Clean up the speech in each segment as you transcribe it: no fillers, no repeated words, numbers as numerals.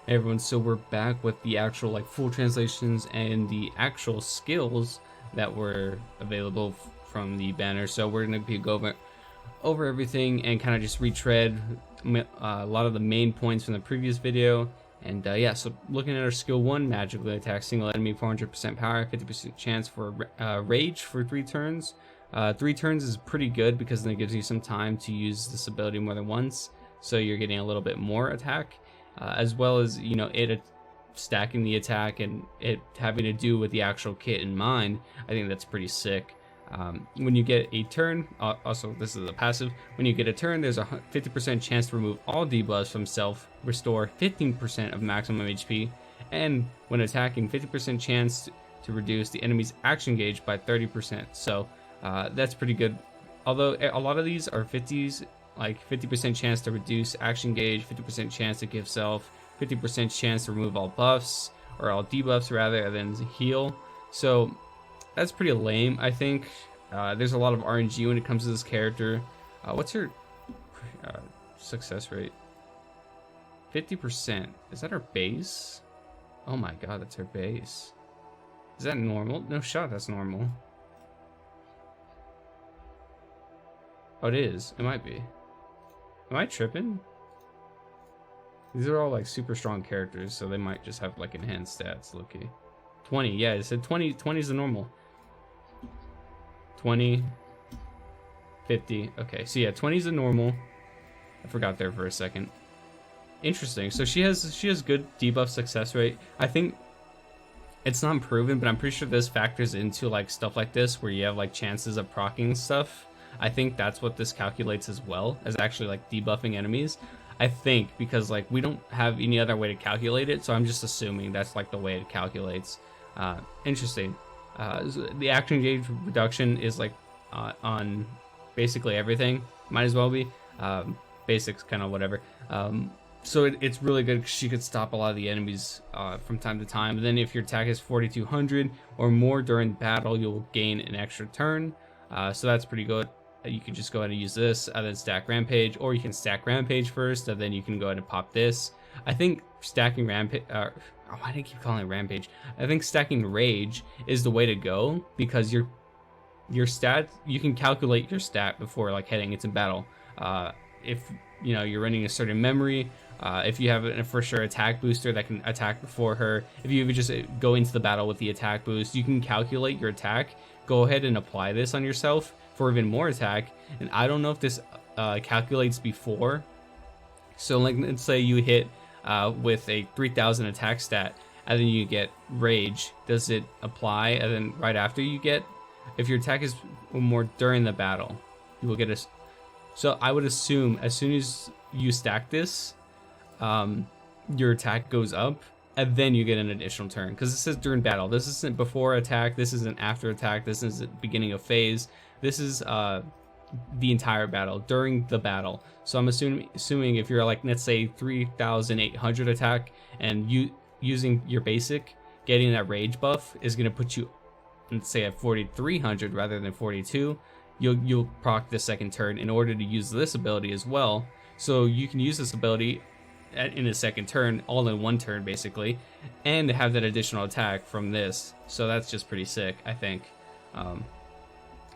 Hey everyone, so we're back with the actual like full translations and the actual skills that were available from the banner. So we're gonna be going over everything and kind of just retread a lot of the main points from the previous video. And yeah, so looking at our skill 1, magically attack single enemy, 400% power, 50% chance for rage for 3 turns. 3 turns is pretty good because then it gives you some time to use this ability more than once, so you're getting a little bit more attack. As well as, you know, it stacking the attack and it having to do with the actual kit in mind. I think that's pretty sick. When you get a turn, also this is a passive, when you get a turn, there's a 50% chance to remove all debuffs from self, restore 15% of maximum HP, and when attacking, 50% chance to reduce the enemy's action gauge by 30%. So that's pretty good. Although a lot of these are 50s, like 50% chance to reduce action gauge, 50% chance to give self, 50% chance to remove all buffs, or all debuffs rather than heal. So that's pretty lame, I think. There's a lot of RNG when it comes to this character. What's her success rate? 50%. Is that her base? Oh my god, that's her base. Is that normal? No shot, that's normal. Oh, it is. It might be. Am I tripping? These are all like super strong characters, so they might just have like enhanced stats, low-key. 20, yeah, it said 20 is the normal. 20, 50, okay, so yeah, 20 is the normal. I forgot there for a second. Interesting. So she has good debuff success rate. I think it's not proven, but I'm pretty sure this factors into like stuff like this where you have like chances of proccing stuff. I think that's what this calculates as well, as actually like debuffing enemies. I think, because like we don't have any other way to calculate it, so I'm just assuming that's like the way it calculates. Interesting. The action gauge reduction is like on basically everything. Might as well be. Basics, kind of whatever. So it's really good because she could stop a lot of the enemies from time to time. And then if your attack is 4200 or more during battle, you'll gain an extra turn. So that's pretty good. You can just go ahead and use this and then stack Rampage, or you can stack Rampage first and then you can go ahead and pop this. I think stacking Rampage, why do I keep calling it Rampage? I think stacking Rage is the way to go, because your stat, you can calculate your stat before like heading into battle. If you know you're running a certain memory, if you have a for sure attack booster that can attack before her, if you just go into the battle with the attack boost, you can calculate your attack. Go ahead and apply this on yourself for even more attack. And I don't know if this calculates before. So like, let's say you hit with a 3000 attack stat and then you get Rage. Does it apply and then right after you get, if your attack is more during the battle, you will get a, so I would assume as soon as you stack this, your attack goes up and then you get an additional turn, because this is during battle. This isn't before attack, this isn't after attack, this isn't beginning of phase. This is the entire battle, during the battle. So I'm assuming if you're like, let's say 3800 attack and you using your basic, getting that rage buff is going to put you, let's say, at 4300 rather than 42. You'll proc the second turn in order to use this ability as well. So you can use this ability in a second turn, all in one turn basically, and have that additional attack from this. So that's just pretty sick, I think.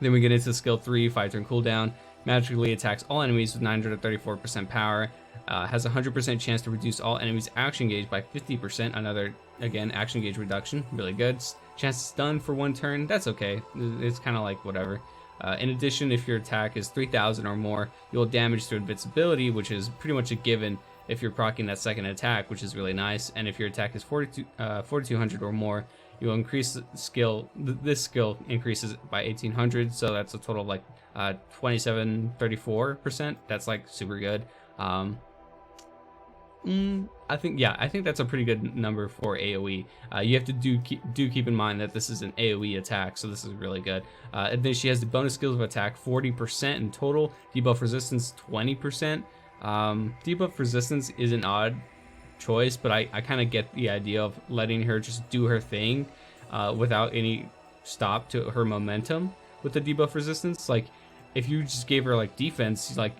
Then we get into skill 3, 5-turn cooldown. Magically attacks all enemies with 934% power. Has a 100% chance to reduce all enemies' action gauge by 50%. Another, again, action gauge reduction. Really good. Chance to stun for 1 turn. That's okay. It's kind of like whatever. In addition, if your attack is 3000 or more, you'll damage through invincibility, which is pretty much a given if you're proccing that second attack, which is really nice. And if your attack is 4200 or more, you'll increase the skill. This skill increases by 1800, so that's a total of like 2734%. That's like super good. I think that's a pretty good number for AoE. You have to keep in mind that this is an AoE attack, so this is really good. And then she has the bonus skills of attack 40% in total, debuff resistance 20%. Debuff resistance is an odd choice, but I kind of get the idea of letting her just do her thing without any stop to her momentum with the debuff resistance. Like if you just gave her like defense, like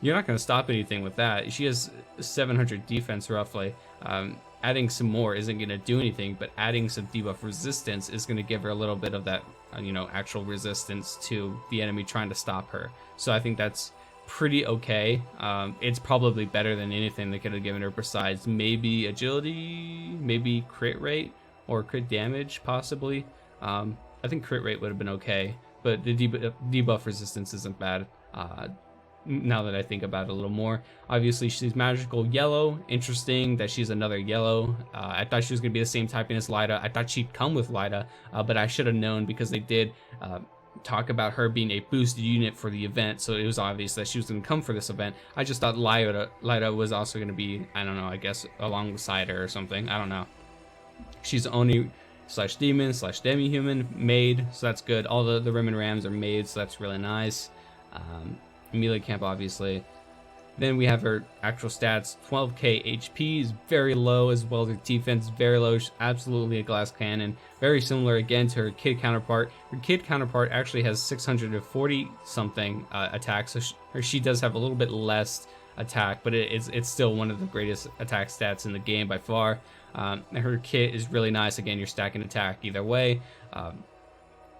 you're not going to stop anything with that. She has 700 defense roughly. Adding some more isn't going to do anything, but adding some debuff resistance is going to give her a little bit of that, actual resistance to the enemy trying to stop her. So I think that's pretty okay. It's probably better than anything they could have given her besides maybe agility, maybe crit rate, or crit damage, possibly. I think crit rate would have been okay, but the debuff resistance isn't bad. Now that I think about it a little more, obviously she's magical yellow. Interesting that she's another yellow. I thought she was gonna be the same typing as Lyda. I thought she'd come with Lyda, but I should have known because they did talk about her being a boosted unit for the event, so it was obvious that she was gonna come for this event. I just thought Lyda was also gonna be, I don't know, I guess alongside her or something. I don't know. She's Oni / demon / demi-human maid, so that's good. All the Rim Rams are maids, so that's really nice. Melee camp, obviously. Then we have her actual stats. 12k HP is very low, as well as her defense very low. She's absolutely a glass cannon. Very similar again to her kid counterpart. Her kid counterpart actually has 640 something attack, so she does have a little bit less attack, but it's still one of the greatest attack stats in the game by far. Her kit is really nice. Again, you're stacking attack either way.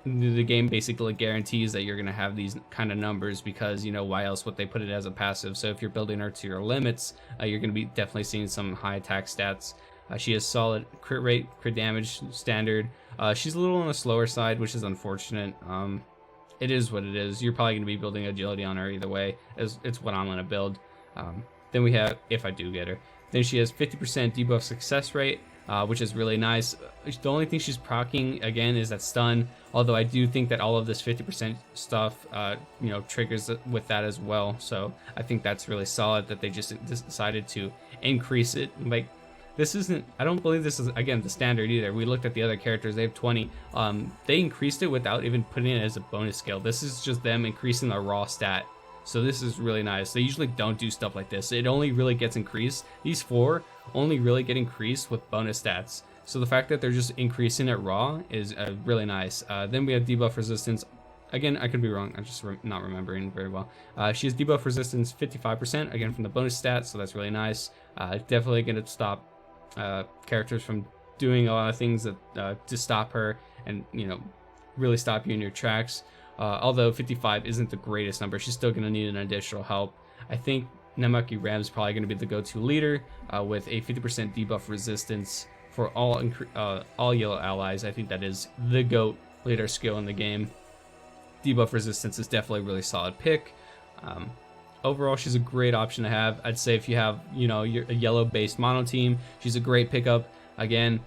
The game basically guarantees that you're going to have these kind of numbers because, why else would they put it as a passive? So if you're building her to your limits, you're going to be definitely seeing some high attack stats. She has solid crit rate, crit damage, standard. She's a little on the slower side, which is unfortunate. It is what it is. You're probably going to be building agility on her either way. It's what I'm going to build. Then we have, if I do get her, then she has 50% debuff success rate, which is really nice. The only thing she's proccing again is that stun, although I do think that all of this 50% stuff triggers with that as well. So I think that's really solid that they just decided to increase it. Like, this isn't, I don't believe this is, again, the standard either. We looked at the other characters, they have 20. They increased it without even putting it as a bonus skill. This is just them increasing the raw stat. So this is really nice. They usually don't do stuff like this. It only really gets increased. These 4 only really get increased with bonus stats. So the fact that they're just increasing it raw is really nice. Then we have debuff resistance. Again, I could be wrong. I'm just not remembering very well. She has debuff resistance 55%, again from the bonus stats, so that's really nice. Definitely going to stop characters from doing a lot of things that to stop her and really stop you in your tracks. Although 55 isn't the greatest number, she's still going to need an additional help. I think NEMAKI Ram is probably going to be the go-to leader with a 50% debuff resistance for all yellow allies. I think that is the GOAT leader skill in the game. Debuff resistance is definitely a really solid pick. Overall, she's a great option to have. I'd say if you have a yellow-based mono team, she's a great pickup. Again,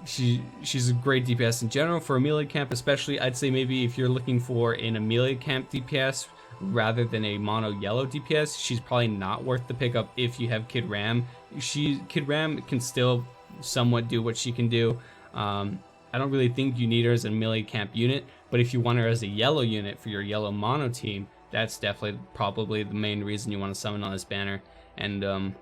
she's a great DPS in general for a melee camp, especially. I'd say maybe if you're looking for in a melee camp DPS rather than a mono yellow DPS, she's probably not worth the pickup if you have Kid Ram. Kid Ram can still somewhat do what she can do. I don't really think you need her as a melee camp unit, but if you want her as a yellow unit for your yellow mono team, that's definitely probably the main reason you want to summon on this banner. And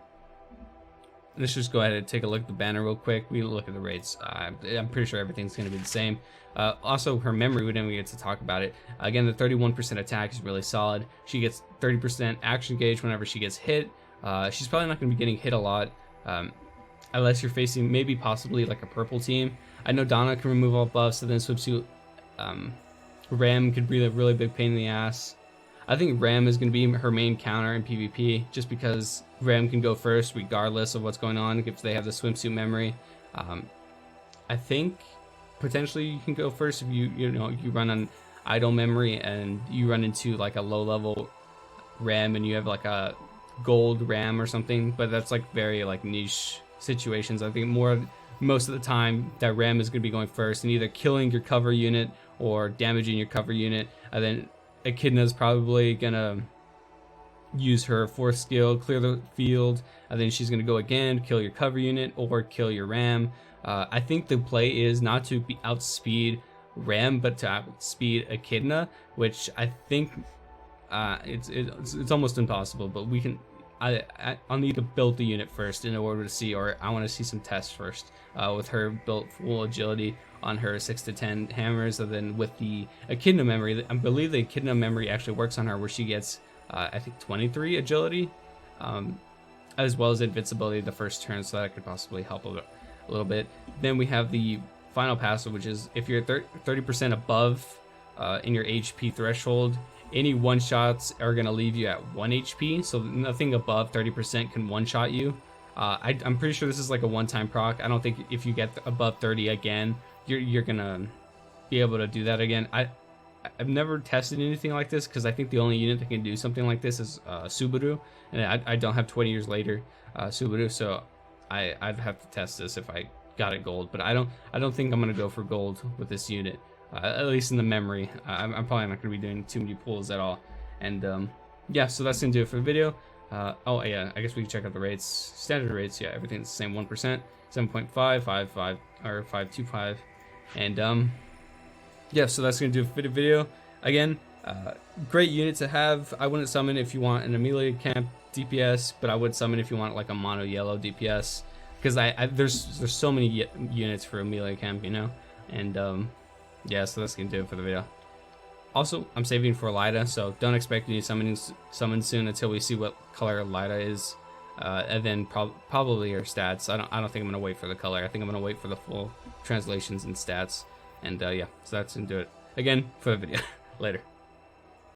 let's just go ahead and take a look at the banner real quick. We look at the rates. I'm pretty sure everything's going to be the same. Also, her memory, we didn't get to talk about it. Again, the 31% attack is really solid. She gets 30% action gauge whenever she gets hit. She's probably not going to be getting hit a lot, unless you're facing maybe possibly like a purple team. I know Donna can remove all buffs, so then swimsuit Ram could be a really big pain in the ass. I think Ram is going to be her main counter in PvP, just because Ram can go first regardless of what's going on if they have the swimsuit memory. I think potentially you can go first if you run on idle memory and you run into like a low level Ram and you have like a gold Ram or something, but that's like very like niche situations. I think most of the time that Ram is going to be going first and either killing your cover unit or damaging your cover unit, and then Echidna is probably gonna use her 4th skill, clear the field, and then she's gonna go again, kill your cover unit or kill your Ram. I think the play is not to outspeed Ram, but to outspeed Echidna, which I think it's almost impossible. But we can. I'll need to build the unit first in order to see, or I want to see some tests first with her built full agility on her 6 to 10 hammers, and then with the Echidna memory, I believe the Echidna memory actually works on her where she gets I think 23 agility, as well as invincibility the first turn, so that could possibly help a little bit. Then we have the final passive, which is if you're 30% above in your HP threshold, any one shots are going to leave you at 1 HP, so nothing above 30% can one shot you. I'm pretty sure this is like a one-time proc. I don't think if you get above 30 again, you're gonna be able to do that again. I've never tested anything like this because I think the only unit that can do something like this is Subaru, and I don't have 20 years later Subaru, so I'd have to test this if I got it gold. But I don't think I'm gonna go for gold with this unit, at least in the memory. I'm probably not gonna be doing too many pulls at all. And yeah, so that's gonna do it for the video. Oh yeah, I guess we can check out the rates. Standard rates, yeah, everything's the same. 1%, 7.5, 5.5, or 5.25, and yeah, so that's gonna do it for the video. Again, great unit to have. I wouldn't summon if you want an Amelia camp DPS, but I would summon if you want like a mono yellow DPS, because there's so many units for Amelia camp, you know. And yeah, so that's gonna do it for the video. Also, I'm saving for Lida, so don't expect any summons soon until we see what color Lida is, and then probably her stats. I don't think I'm gonna wait for the color. I think I'm gonna wait for the full translations and stats. And yeah, so that's gonna do it again for the video. Later.